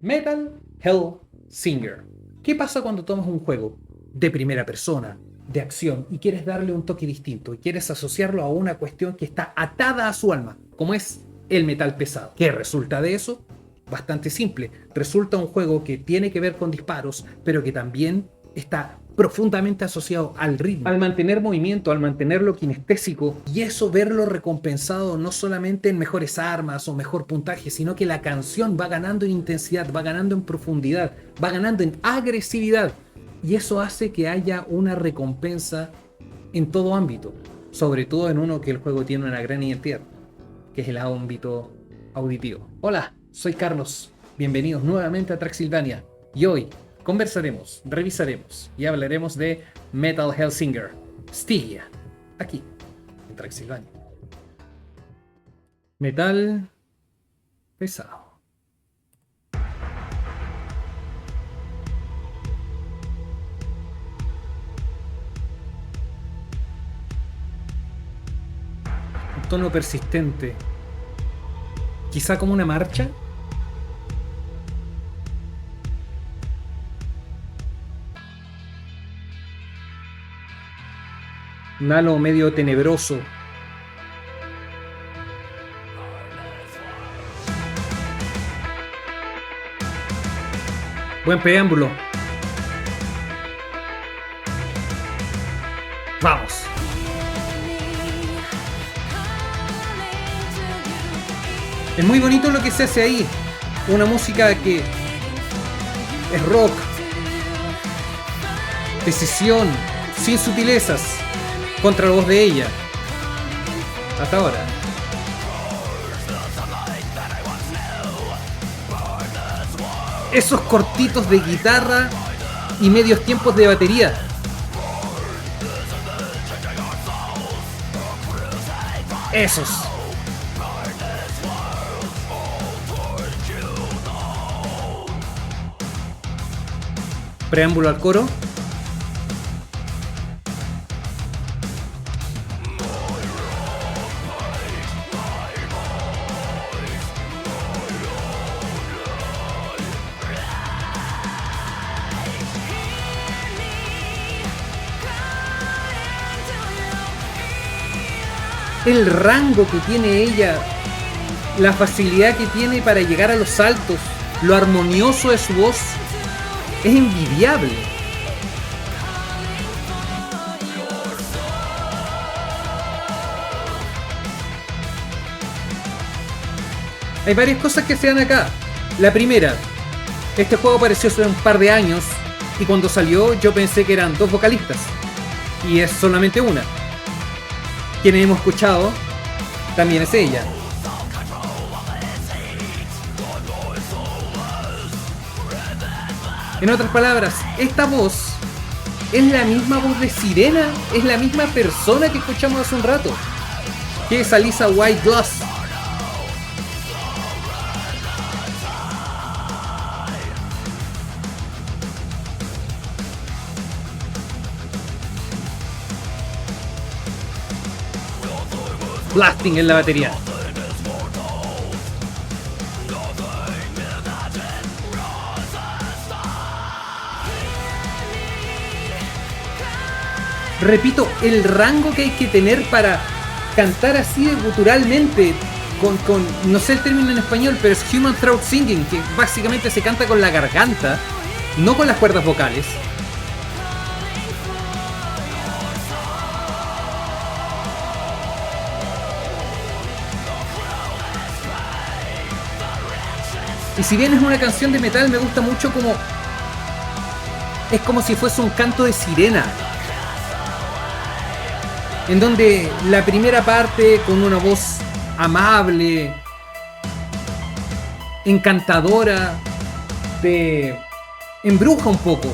Metal Hellsinger. ¿Qué pasa cuando tomas un juego de primera persona, de acción, y quieres darle un toque distinto, y quieres asociarlo a una cuestión que está atada a su alma, como es el metal pesado? ¿Qué resulta de eso? Bastante simple. Resulta un juego que tiene que ver con disparos, pero que también está profundamente asociado al ritmo, al mantener movimiento, al mantenerlo kinestésico, y eso verlo recompensado no solamente en mejores armas o mejor puntaje, sino que la canción va ganando en intensidad, va ganando en profundidad, va ganando en agresividad, y eso hace que haya una recompensa en todo ámbito, sobre todo en uno que el juego tiene una gran identidad, que es el ámbito auditivo. Hola, soy Carlos, bienvenidos nuevamente a Traxylvania, y hoy conversaremos, revisaremos y hablaremos de Metal Hellsinger, Stygia, aquí, en Traxylvania. Metal pesado. Un tono persistente, quizá como una marcha. Un halo medio tenebroso. Buen preámbulo. Vamos. Es muy bonito lo que se hace ahí. Una música que es rock, decisión, sin sutilezas, contra la voz de ella. Hasta ahora. Esos cortitos de guitarra y medios tiempos de batería. Esos. Preámbulo al coro. El rango que tiene ella, la facilidad que tiene para llegar a los saltos, lo armonioso de su voz, es envidiable. Hay varias cosas que se dan acá. La primera, este juego apareció hace un par de años y cuando salió yo pensé que eran dos vocalistas y es solamente una. Quienes hemos escuchado también es ella. En otras palabras, esta voz es la misma voz de Sirena, es la misma persona que escuchamos hace un rato, que es Alissa White-Glass. Blasting en la batería. Repito, el rango que hay que tener para cantar así de guturalmente, con no sé el término en español, pero es human throat singing, que básicamente se canta con la garganta, no con las cuerdas vocales. Y si bien es una canción de metal, me gusta mucho como... es como si fuese un canto de sirena. En donde la primera parte, con una voz amable, encantadora, te embruja un poco.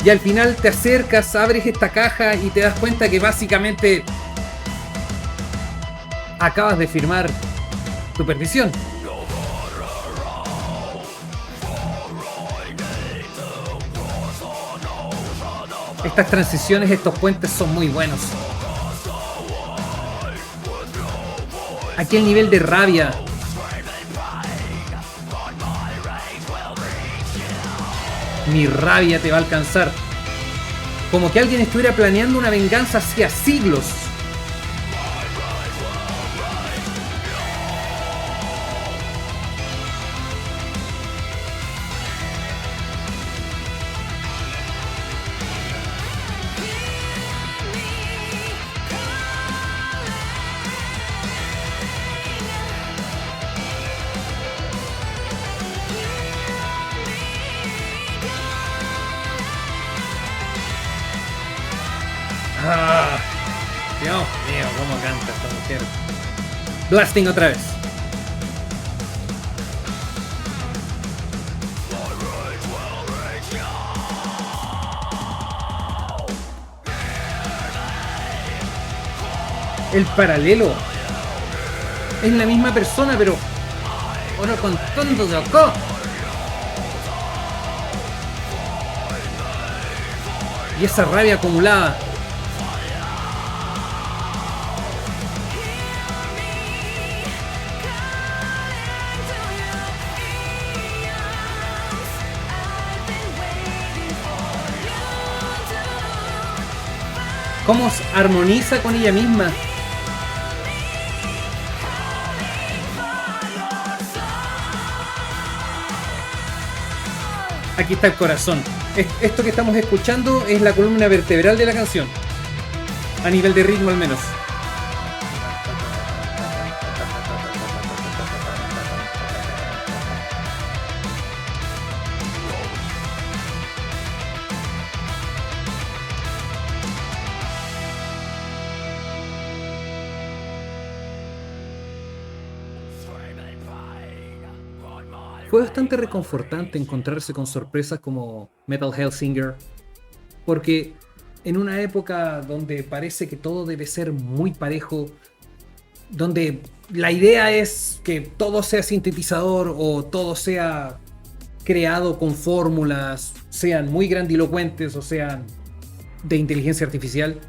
Y al final te acercas, abres esta caja y te das cuenta que básicamente acabas de firmar tu perdición. Estas transiciones, estos puentes son muy buenos. Aquí el nivel de rabia Mi rabia te va a alcanzar. Como que alguien estuviera planeando una venganza hacía siglos. Ah, Dios mío, cómo canta esta mujer. Blasting otra vez. El paralelo. Es la misma persona, pero ahora con tonto de acá. Y esa rabia acumulada. Cómo armoniza con ella misma. Aquí está el corazón. Esto que estamos escuchando es la columna vertebral de la canción. A nivel de ritmo al menos. Fue bastante reconfortante encontrarse con sorpresas como Metal Hellsinger, porque en una época donde parece que todo debe ser muy parejo, donde la idea es que todo sea sintetizador o todo sea creado con fórmulas, sean muy grandilocuentes o sean de inteligencia artificial,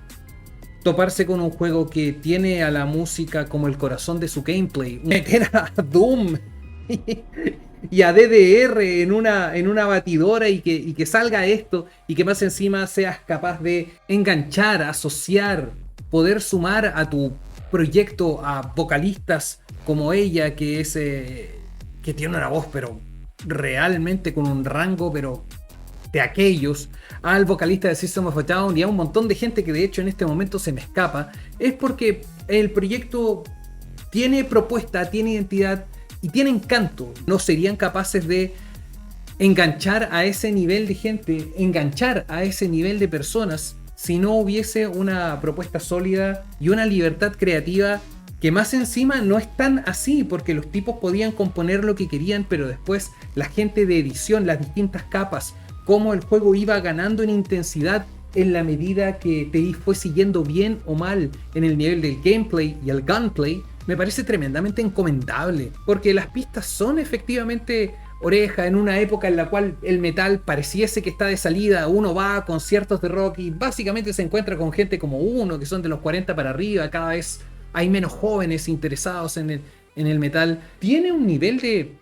toparse con un juego que tiene a la música como el corazón de su gameplay, meter a Doom y a DDR en una batidora y que salga esto y que más encima seas capaz de enganchar, asociar, poder sumar a tu proyecto a vocalistas como ella, que es que tiene una voz pero realmente con un rango pero de aquellos, al vocalista de System of a Down y a un montón de gente que de hecho en este momento se me escapa, es porque el proyecto tiene propuesta, tiene identidad y tiene encanto. No serían capaces de enganchar a ese nivel de gente, enganchar a ese nivel de personas si no hubiese una propuesta sólida y una libertad creativa que más encima no es tan así, porque los tipos podían componer lo que querían, pero después la gente de edición, las distintas capas, cómo el juego iba ganando en intensidad en la medida que te fue siguiendo bien o mal en el nivel del gameplay y el gunplay, me parece tremendamente encomendable, porque las pistas son efectivamente oreja en una época en la cual el metal pareciese que está de salida. Uno va a conciertos de rock y básicamente se encuentra con gente como uno, que son de los 40 para arriba, cada vez hay menos jóvenes interesados en el metal. Tiene un nivel de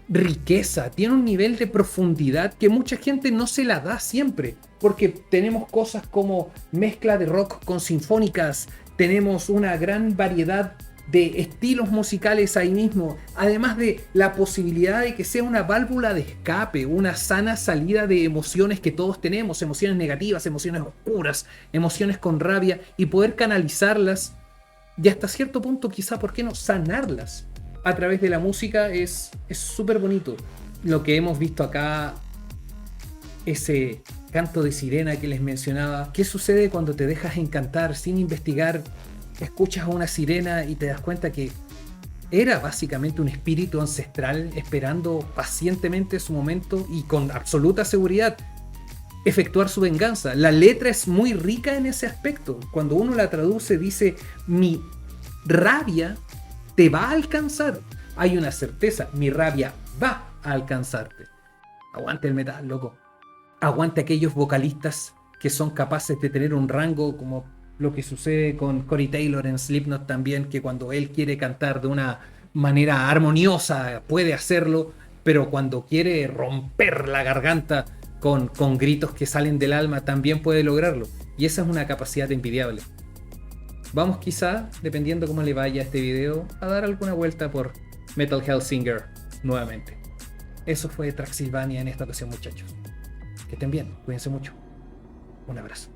riqueza, tiene un nivel de profundidad que mucha gente no se la da siempre, porque tenemos cosas como mezcla de rock con sinfónicas, tenemos una gran variedad de estilos musicales ahí mismo, además de la posibilidad de que sea una válvula de escape, una sana salida de emociones que todos tenemos, emociones negativas, emociones oscuras, emociones con rabia, y poder canalizarlas y hasta cierto punto quizá, ¿por qué no?, sanarlas a través de la música. Es súper bonito. Lo que hemos visto acá, ese canto de sirena que les mencionaba. ¿Qué sucede cuando te dejas encantar sin investigar? Escuchas a una sirena y te das cuenta que era básicamente un espíritu ancestral esperando pacientemente su momento y con absoluta seguridad efectuar su venganza. La letra es muy rica en ese aspecto. Cuando uno la traduce dice: mi rabia te va a alcanzar. Hay una certeza, mi rabia va a alcanzarte. Aguante el metal, loco. Aguante aquellos vocalistas que son capaces de tener un rango, como lo que sucede con Corey Taylor en Slipknot también, que cuando él quiere cantar de una manera armoniosa puede hacerlo, pero cuando quiere romper la garganta con gritos que salen del alma, también puede lograrlo. Y esa es una capacidad envidiable. Vamos quizá, dependiendo cómo le vaya a este video, a dar alguna vuelta por Metal Hellsinger nuevamente. Eso fue Traxylvania en esta ocasión, muchachos. Que estén bien, cuídense mucho. Un abrazo.